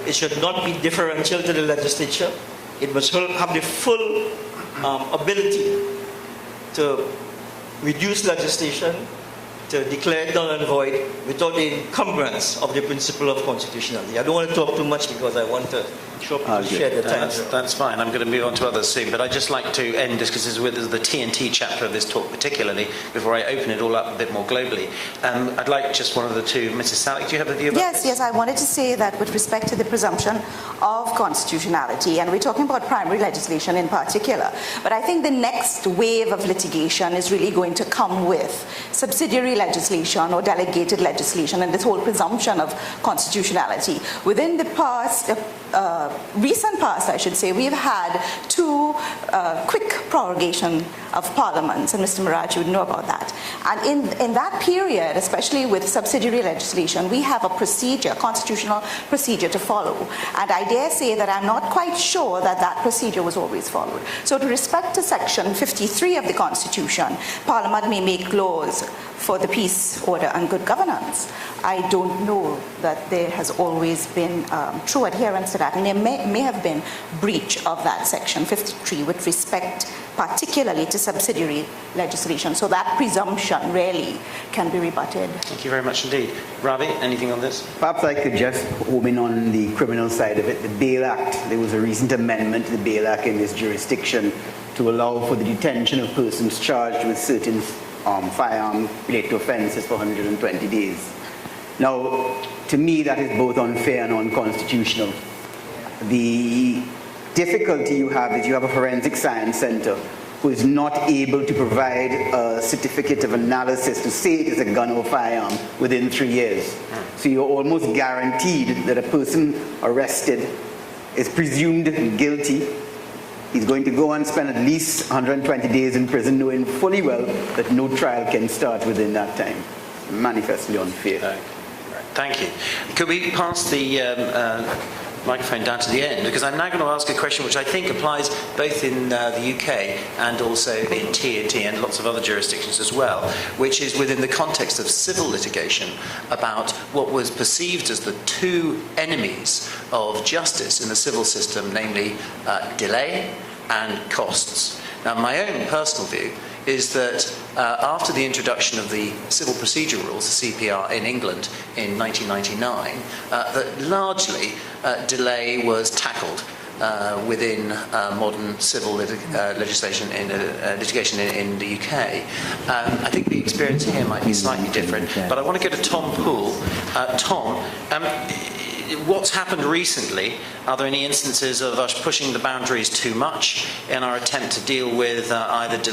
it should not be differential to the legislature. It must have the full ability to reduce legislation, to declare it null and void without the encumbrance of the principle of constitutionality. I don't want to talk too much because I want to share the time. That's fine. I'm going to move on to others soon, but I'd just like to end, just because this is with the TNT chapter of this talk particularly, before I open it all up a bit more globally. I'd like just one of the two. Mrs. Salek, do you have a view about this? Yes, I wanted to say that with respect to the presumption of constitutionality, and we're talking about primary legislation in particular, but I think the next wave of litigation is really going to come with subsidiary legislation or delegated legislation and this whole presumption of constitutionality. Within the past, recent past, I should say, we've had two quick prorogation of parliaments, and Mr. Miraj, you would know about that. And in that period, especially with subsidiary legislation, we have a procedure, constitutional procedure to follow. And I dare say that I'm not quite sure that that procedure was always followed. So with respect to Section 53 of the Constitution, Parliament may make laws for the peace, order, and good governance. I don't know that there has always been true adherence to that, and there may have been breach of that Section 53 with respect particularly to subsidiary legislation. So that presumption really can be rebutted. Thank you very much indeed. Ravi, anything on this? Perhaps I could just home in on the criminal side of it. The Bail Act, there was a recent amendment to the Bail Act in this jurisdiction to allow for the detention of persons charged with certain firearm-related offences for 120 days. Now, to me, that is both unfair and unconstitutional. The difficulty you have is you have a forensic science centre who is not able to provide a certificate of analysis to say it is a gun or firearm within 3 years. So you're almost guaranteed that a person arrested is presumed guilty. He's going to go and spend at least 120 days in prison, knowing fully well that no trial can start within that time. Manifestly unfair. Thank you. Could we pass the microphone down to the end? Because I'm now going to ask a question which I think applies both in the UK and also in TNT and lots of other jurisdictions as well, which is within the context of civil litigation about what was perceived as the two enemies of justice in the civil system, namely delay and costs. Now, my own personal view is that after the introduction of the Civil Procedure Rules, the CPR, in England in 1999, that largely delay was tackled within modern civil legislation in litigation in the UK. I think the experience here might be slightly different, but I want to go to Tom Poole. Tom, what's happened recently? Are there any instances of us pushing the boundaries too much in our attempt to deal with either delay